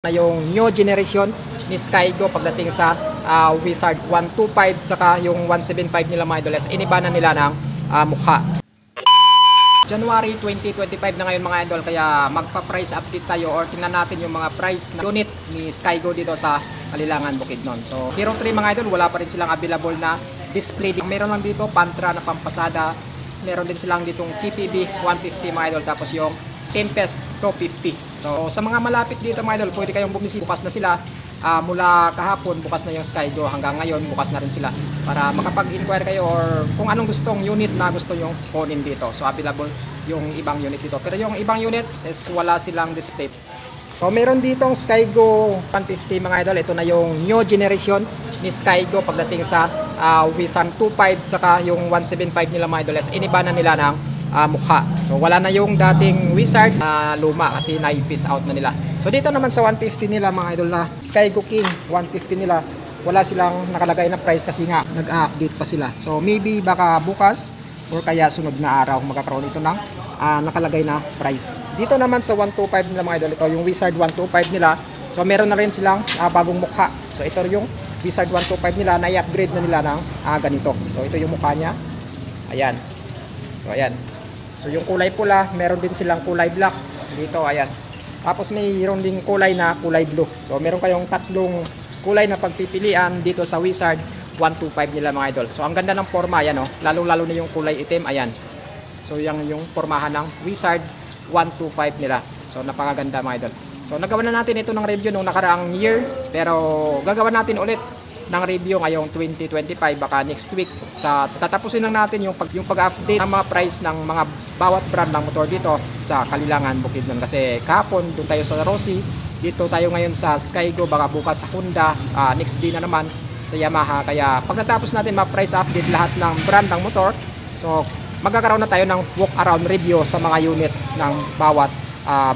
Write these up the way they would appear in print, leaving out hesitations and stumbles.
na yung new generation ni Skygo pagdating sa Wizard 125 tsaka yung 175 nila mga idol. Iniba na nila ng mukha. January 2025 na ngayon mga idol, kaya magpa-price update tayo or tingnan natin yung mga price na unit ni Skygo dito sa Kalilangan, Bukidnon. So Hero 3 mga idol, wala pa rin silang available na display. Meron lang dito Pantra na pampasada, meron din silang ditong TPB 150 mga idol, tapos yung Tempest 250. So sa mga malapit dito mga idol, pwede kayong bumisita. Bukas na sila mula kahapon, bukas na yung Skygo, hanggang ngayon bukas na rin sila para makapag-inquire kayo or kung anong gustong unit na gusto yung kunin dito. So available yung ibang unit dito, pero yung ibang unit is wala silang display. So meron ditong Skygo 150 mga idol. Ito na yung new generation ni Skygo pagdating sa Wizard 125 tsaka yung 175 nila mga idol. Iniba na nila ng mukha. So wala na yung dating Wizard na luma kasi na-piece out na nila. So dito naman sa 150 nila mga idol na Skygo King 150 nila, wala silang nakalagay na price kasi nga nag-update pa sila. So maybe baka bukas or kaya sunod na araw magkakaroon ito ng nakalagay na price. Dito naman sa 125 nila mga idol, ito yung Wizard 125 nila. So meron na rin silang bagong mukha. So ito yung Wizard 125 nila, na i-upgrade na nila ng ganito. So ito yung mukha niya. Ayan. So ayan. So yung kulay pula, meron din silang kulay black dito, ayan. Tapos mayroon din kulay na kulay blue. So meron kayong tatlong kulay na pagpipilian dito sa Wizard 125 nila mga idol. So ang ganda ng forma, ayan, oh. Lalo-lalo na yung kulay itim, ayan. So yan yung formahan ng Wizard 125 nila. So napakaganda mga idol. So nagawa na natin ito ng review nung nakaraang year, pero gagawa natin ulit ng review ngayong 2025, baka next week. Sa tatapusin lang natin yung pag-update ng mga price ng mga bawat brand ng motor dito sa Kalilangan, Bukidnon. Kasi kahapon doon tayo sa Rossi, dito tayo ngayon sa Skygo, baka bukas sa Honda, next day na naman sa Yamaha. Kaya pag natapos natin ma-price update lahat ng brand ng motor, so magkakaroon na tayo ng walk around review sa mga unit ng bawat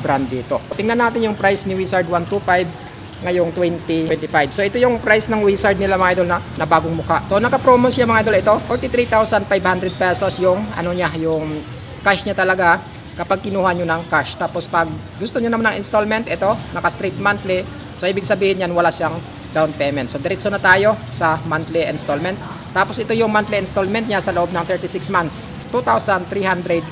brand dito. Tingnan natin yung price ni Wizard 125 ngayong 2025. So ito yung price ng Wizard nila mga idol na bagong mukha. So naka-promo siya mga idol, ito 43,500 pesos yung ano niya, yung cash niya talaga kapag kinuha nyo ng cash. Tapos pag gusto nyo naman ng installment, ito naka straight monthly. So ibig sabihin yan, wala siyang down payment. So diretso na tayo sa monthly installment. Tapos ito yung monthly installment niya sa loob ng 36 months, 2,384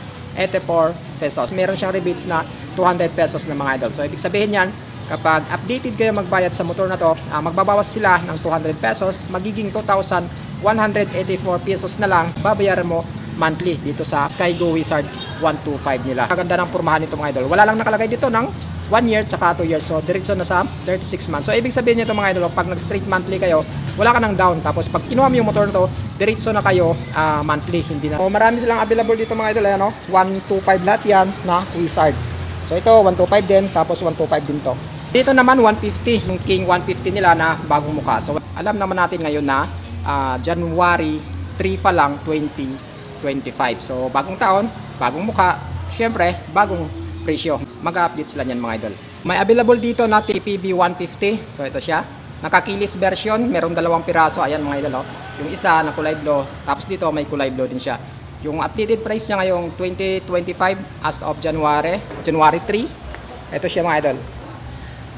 pesos. Meron siyang rebates na 200 pesos na mga idol. So ibig sabihin yan, kapag updated kayo magbayad sa motor na to, magbabawas sila ng 200 pesos, magiging 2,184 pesos na lang babayaran mo monthly dito sa Skygo Wizard 125 nila. Maganda ng pormahan nito mga idol. Wala lang nakalagay dito ng 1 year tsaka 2 years. So diretso na sa 36 months. So ibig sabihin nito mga idol, pag nag-straight monthly kayo, wala ka ng down. Tapos pag kinuha mo yung motor na to, diretso na kayo monthly, hindi na. So marami silang available dito mga idol, ano? 125 lahat yan na Wizard. So ito 125 din, tapos 125 din to. Dito naman 150, yung King 150 nila na bagong mukha. So alam naman natin ngayon na January 3 pa lang 2025. So bagong taon, bagong mukha, syempre bagong presyo. Mag-update sila niyan mga idol. May available dito na TPB 150. So ito siya. Nakakilis version, merong dalawang piraso. Ayan mga idol, oh. Yung isa na kulay blue, tapos dito may kulay blue din siya. Yung updated price niya ngayong 2025 as of January 3. Ito siya mga idol.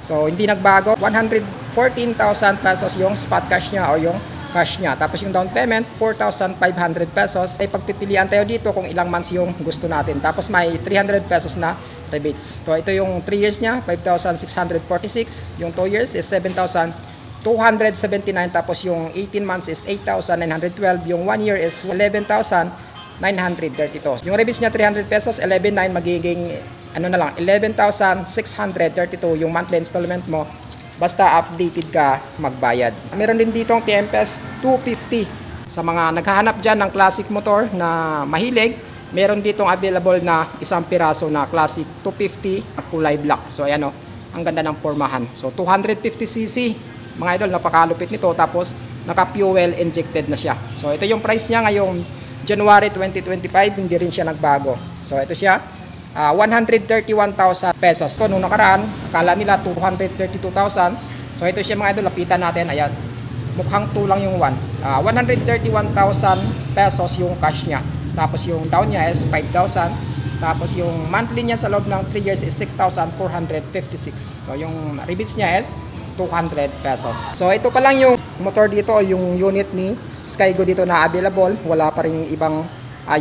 So hindi nagbago, 114,000 pesos yung spot cash niya o yung cash niya. Tapos yung down payment, 4,500 pesos. Ay pagpipilian tayo dito kung ilang months yung gusto natin. Tapos may 300 pesos na rebates. So ito yung 3 years niya, 5,646. Yung 2 years is 7,279. Tapos yung 18 months is 8,912. Yung 1 year is 11,932. Yung rebates niya 300 pesos, 11,900 magiging ano na lang, 11,632 yung monthly installment mo. Basta updated ka magbayad. Meron din dito ang Tempest 250. Sa mga naghahanap dyan ng classic motor na mahilig, meron ditong available na isang piraso na classic 250 kulay black. So ayan, oh, ang ganda ng pormahan. So 250cc mga idol, napakalupit nito. Tapos naka fuel injected na siya. So ito yung price niya ngayong January 2025, hindi rin siya nagbago. So ito siya, 131,000 pesos. So nung nakaraan, akala nila 232,000. So ito siya mga idol, lapitan natin. Ayan, mukhang 2 lang yung 131,000 pesos yung cash niya. Tapos yung down niya is 5,000. Tapos yung monthly niya sa loob ng 3 years is 6,456. So yung rebates niya is 200 pesos. So ito pa lang yung motor dito, yung unit ni Skygo dito na available. Wala pa rin ibang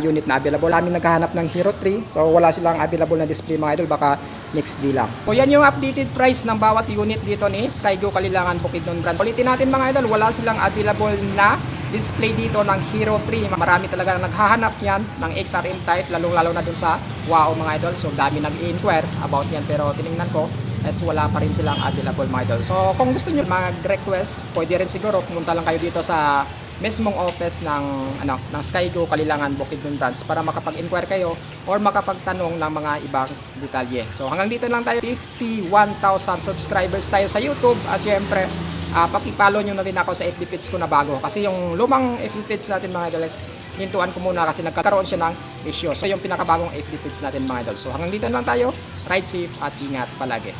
unit na available. Kami naghahanap ng Hero 3. So wala silang available na display mga idol, baka next day lang. So yan yung updated price ng bawat unit dito ni Skygo Kalilangan Bukidnon Branch. Ulitin natin mga idol, wala silang available na display dito ng Hero 3. Marami talaga naghahanap yan ng XRM type, lalo na dun sa WOW mga idol. So dami nag-inquire about yan, pero tinignan ko as wala pa rin silang available mga idol. So kung gusto nyo mag-request, pwede rin siguro pumunta lang kayo dito sa mismong office ng Skygo Kalilangan Bukidnon Branch para makapag-inquire kayo or makapagtanong ng mga ibang detalye. So hanggang dito lang tayo. 51,000 subscribers tayo sa YouTube, at syempre paki-follow nyo na rin ako sa FB page ko na bago, kasi yung lumang FB page natin mga idol, hintuan ko muna kasi nagkakaroon siya ng issue. So yung pinakabagong FB page natin mga idol. So hanggang dito lang tayo. Ride safe at ingat palagi.